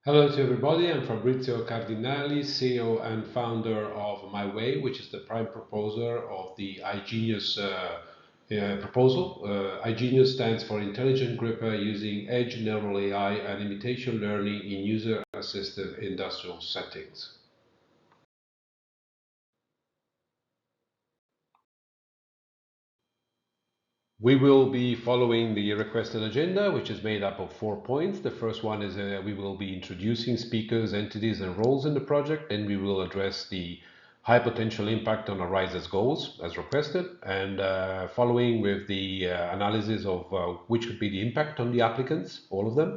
Hello to everybody. I'm Fabrizio Cardinali, CEO and founder of MyWay, which is the prime proposer of the iGenius proposal. iGenius stands for Intelligent Gripper using Edge Neural AI and imitation learning in user-assisted industrial settings. We will be following the requested agenda, which is made up of 4 points. The first one is we will be introducing speakers, entities, and roles in the project, and we will address the high potential impact on Arise's goals as requested, and following with the analysis of which would be the impact on the applicants, all of them,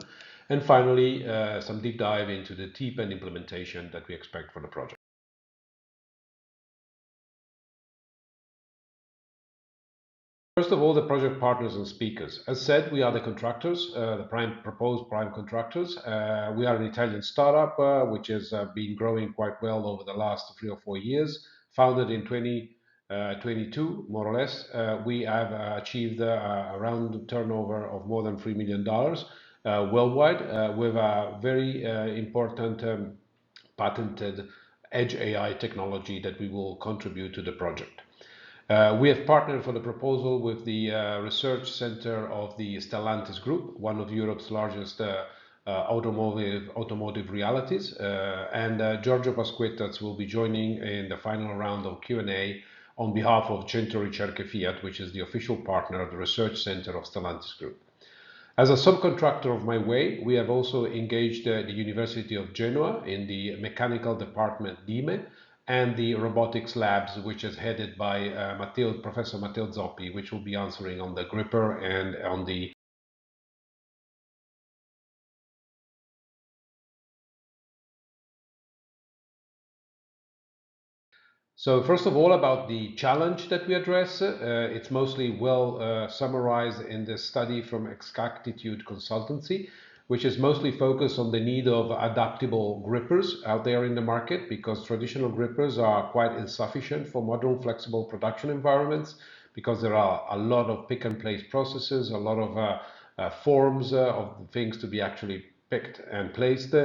and finally some deep dive into the team and implementation that we expect for the project. First of all, the project partners and speakers. As said, we are the contractors, the proposed prime contractors. We are an Italian startup which has been growing quite well over the last 3 or 4 years. Founded in 2022, more or less, we have achieved a round turnover of more than $3 million worldwide with a very important patented edge AI technology that we will contribute to the project. We have partnered for the proposal with the research center of the Stellantis Group, one of Europe's largest automotive realities, and Giorgio Pasquettas will be joining in the final round of Q&A on behalf of Centro Ricerche Fiat, which is the official partner of the research center of Stellantis Group. As a subcontractor of MyWay, we have also engaged the University of Genoa in the mechanical department DIME and the robotics labs, which is headed by Professor Matteo Zoppi, which will be answering on the gripper and on the. So first of all, about the challenge that we address, it's mostly well summarized in the study from Exactitude Consultancy, which is mostly focused on the need of adaptable grippers out there in the market, because traditional grippers are quite insufficient for modern flexible production environments, because there are a lot of pick and place processes, a lot of forms of things to be actually picked and placed,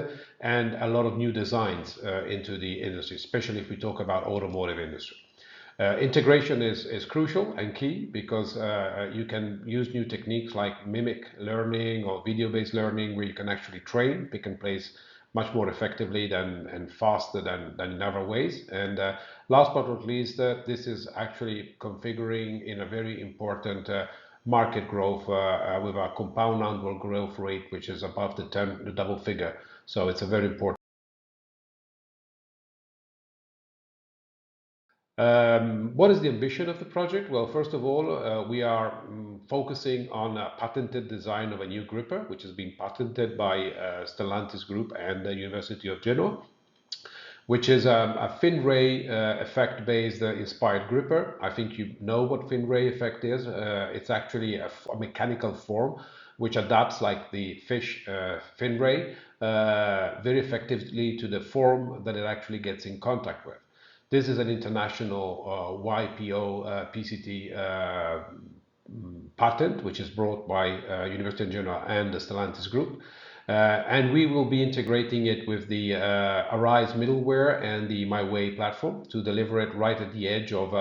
and a lot of new designs into the industry, especially if we talk about automotive industry. Integration is crucial and key, because you can use new techniques like mimic learning or video-based learning, where you can actually train pick and place much more effectively and faster than in other ways. And last but not least, this is actually configuring in a very important market growth with a compound annual growth rate which is above the double figure. So it's a very important. What is the ambition of the project? Well, first of all, we are focusing on a patented design of a new gripper, which has been patented by Stellantis Group and the University of Genoa, which is a Finray effect-based inspired gripper. I think you know what Finray effect is. It's actually a mechanical form which adapts like the fish Finray very effectively to the form that it actually gets in contact with. This is an international YPO PCT patent, which is brought by University of Genoa and the Stellantis Group. And we will be integrating it with the Arise middleware and the MyWay platform to deliver it right at the edge of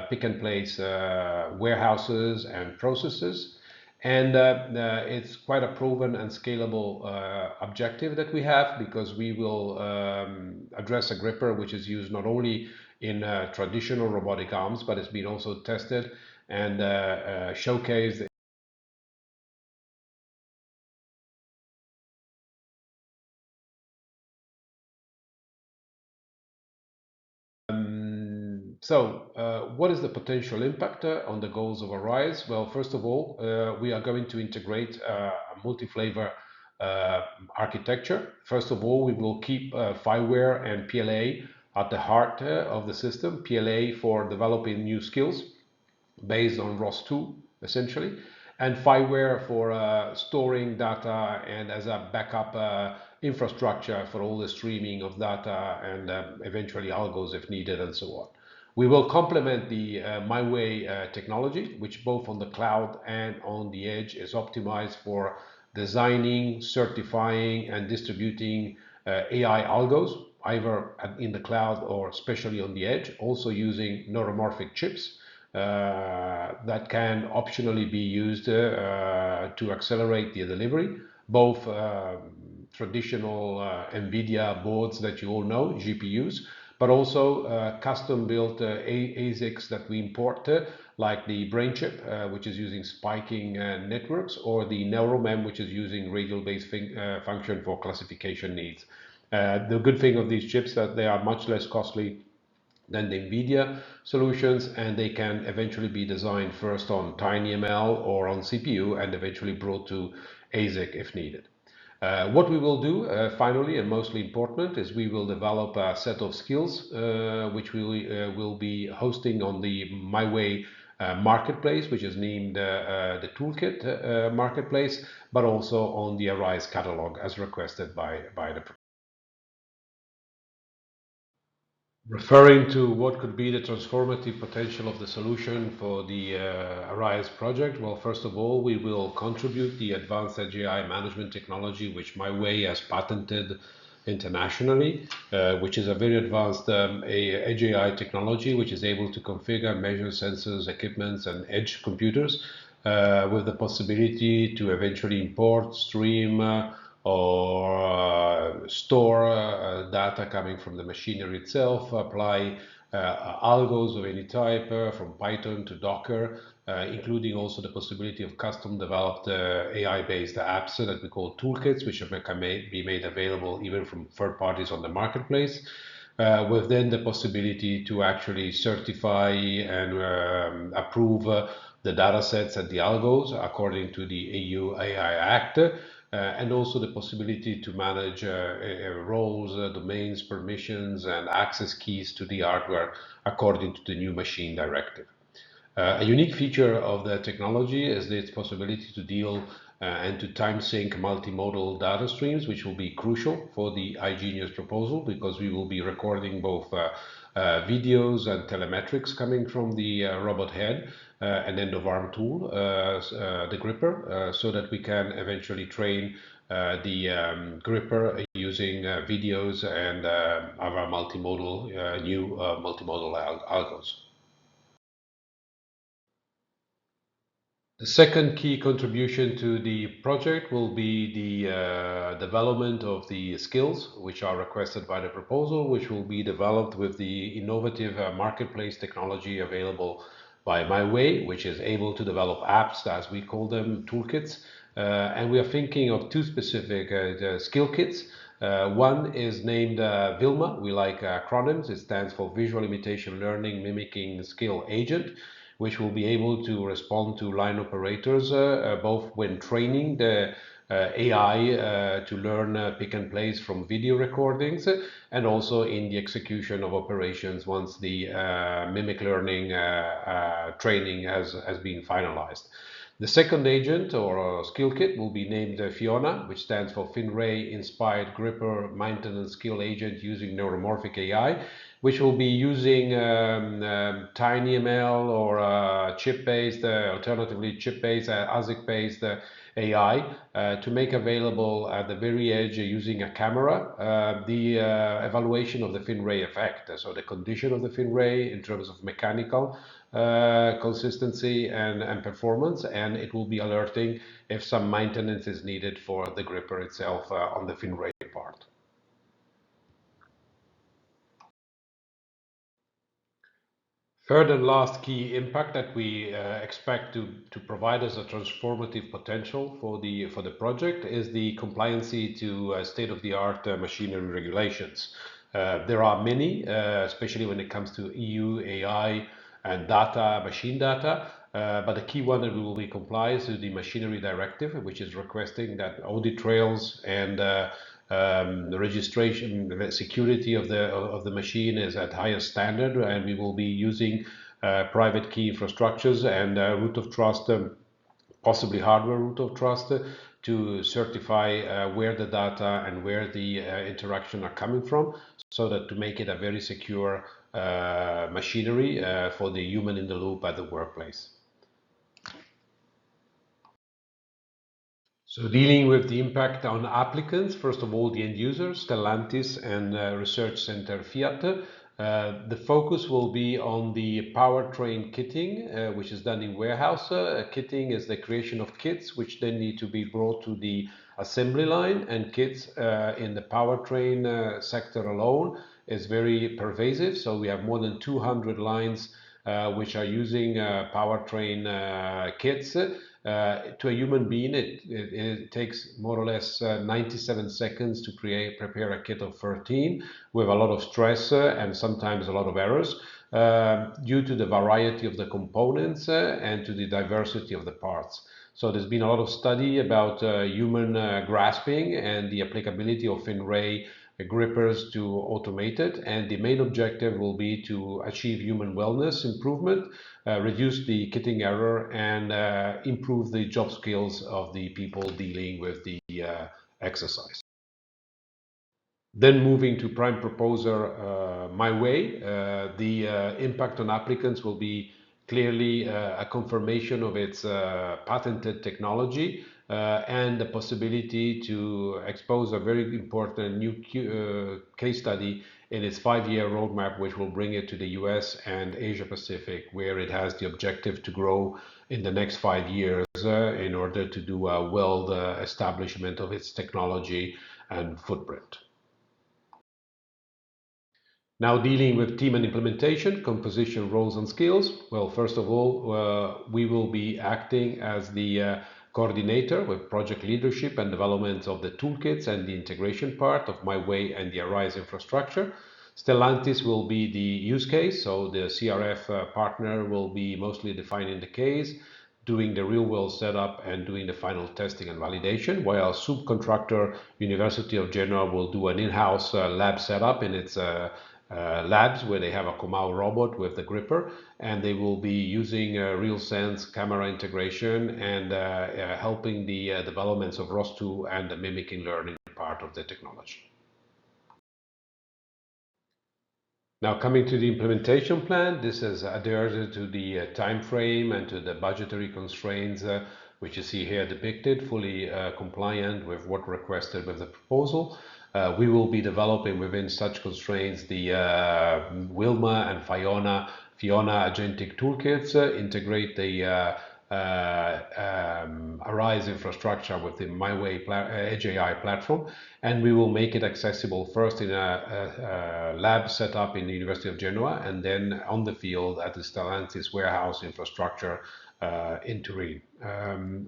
pick and place warehouses and processes. And it's quite a proven and scalable objective that we have, because we will address a gripper which is used not only in traditional robotic arms, but it's been also tested and showcased. What is the potential impact on the goals of Arise? Well, first of all, we are going to integrate a multi-flavor architecture. First of all, we will keep FiWare and PLA at the heart of the system. PLA for developing new skills based on ROS2, essentially, and FiWare for storing data and as a backup infrastructure for all the streaming of data and eventually algos if needed, and so on. We will complement the MyWay technology, which both on the cloud and on the edge is optimized for designing, certifying, and distributing AI algos, either in the cloud or especially on the edge, also using neuromorphic chips that can optionally be used to accelerate the delivery, both traditional NVIDIA boards that you all know, GPUs, but also custom-built ASICs that we import, like the brain chip, which is using spiking networks, or the NeuroMem, which is using radial-based function for classification needs. The good thing of these chips is that they are much less costly than the NVIDIA solutions, and they can eventually be designed first on TinyML or on CPU and eventually brought to ASIC if needed. What we will do finally, and mostly important, is we will develop a set of skills which we will be hosting on the MyWay marketplace, which is named the Toolkit marketplace, but also on the Arise catalog as requested by the. Referring to what could be the transformative potential of the solution for the Arise project, well, first of all, we will contribute the advanced Edge AI management technology, which MyWay has patented internationally, which is a very advanced Edge AI technology, which is able to configure, measure sensors, equipments, and edge computers with the possibility to eventually import, stream, or store data coming from the machinery itself, apply algos of any type, from Python to Docker, including also the possibility of custom developed AI-based apps that we call toolkits, which can be made available even from third parties on the marketplace. With then the possibility to actually certify and approve the data sets and the algos according to the EU AI Act, and also the possibility to manage roles, domains, permissions, and access keys to the hardware according to the new machine directive. A unique feature of the technology is its possibility to deal and to time sync multimodal data streams, which will be crucial for the iGenius proposal, because we will be recording both videos and telemetrics coming from the robot head and end of arm tool, the gripper, so that we can eventually train the gripper using videos and our multimodal, new multimodal algos. The second key contribution to the project will be the development of the skills which are requested by the proposal, which will be developed with the innovative marketplace technology available by MyWay, which is able to develop apps, as we call them, toolkits. And we are thinking of two specific skill kits. One is named VILMA. We like acronyms. It stands for Visual Imitation Learning Mimicking Skill Agent, which will be able to respond to line operators both when training the AI to learn pick and place from video recordings, and also in the execution of operations once the mimic learning training has been finalized. The second agent or skill kit will be named Fiona, which stands for FinRay Inspired Gripper Maintenance Skill Agent using Neuromorphic AI, which will be using TinyML or chip-based, alternatively chip-based, ASIC-based AI to make available at the very edge using a camera the evaluation of the FinRay effect. So the condition of the FinRay in terms of mechanical consistency and performance, and it will be alerting if some maintenance is needed for the gripper itself on the FinRay part. Third and last key impact that we expect to provide as a transformative potential for the project is the compliancy to state-of-the-art machinery regulations. There are many, especially when it comes to EU AI and data, machine data, but the key one that we will be complies to the machinery directive, which is requesting that audit trails and the registration, the security of the machine is at highest standard, and we will be using private key infrastructures and root of trust, possibly hardware root of trust, to certify where the data and where the interaction are coming from, so that to make it a very secure machinery for the human in the loop at the workplace. So dealing with the impact on applicants, first of all, the end users, Stellantis and Research Center Fiat. The focus will be on the powertrain kitting, which is done in warehouse. Kitting is the creation of kits, which then need to be brought to the assembly line, and kits in the powertrain sector alone is very pervasive. So we have more than 200 lines which are using powertrain kits. To a human being, it takes more or less 97 seconds to prepare a kit of 13 with a lot of stress and sometimes a lot of errors due to the variety of the components and to the diversity of the parts. So there's been a lot of study about human grasping and the applicability of FinRay grippers to automate it, and the main objective will be to achieve human wellness improvement, reduce the kitting error, and improve the job skills of the people dealing with the exercise. Then moving to prime proposer MyWay, the impact on applicants will be clearly a confirmation of its patented technology and the possibility to expose a very important new case study in its 5-year roadmap, which will bring it to the US and Asia Pacific, where it has the objective to grow in the next 5 years in order to do a well establishment of its technology and footprint. Now dealing with team and implementation, composition, roles and skills. Well, first of all, we will be acting as the coordinator with project leadership and development of the toolkits and the integration part of MyWay and the Arise infrastructure. Stellantis will be the use case, so the CRF partner will be mostly defining the case, doing the real-world setup and doing the final testing and validation, while subcontractor University of Genoa will do an in-house lab setup in its labs where they have a Comau robot with the gripper, and they will be using RealSense camera integration and helping the developments of ROS2 and the mimicking learning part of the technology. Now coming to the implementation plan, this is adhered to the time frame and to the budgetary constraints which you see here depicted, fully compliant with what requested with the proposal. We will be developing within such constraints the Wilma and Fiona agentic toolkits, integrate the Arise infrastructure with the MyWay Edge AI platform, and we will make it accessible first in a lab set up in the University of Genoa, and then on the field at the Stellantis warehouse infrastructure in Turin.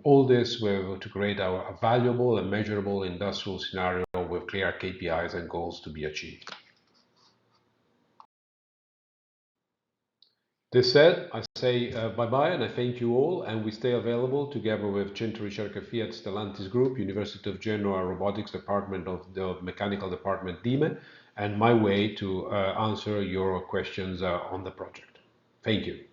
All this will to create a valuable and measurable industrial scenario with clear KPIs and goals to be achieved. This said, I say bye-bye and I thank you all, and we stay available together with Centro Ricerca Fiat Stellantis Group, University of Genoa Robotics Department of the Mechanical Department DIME, and MyWay to answer your questions on the project. Thank you.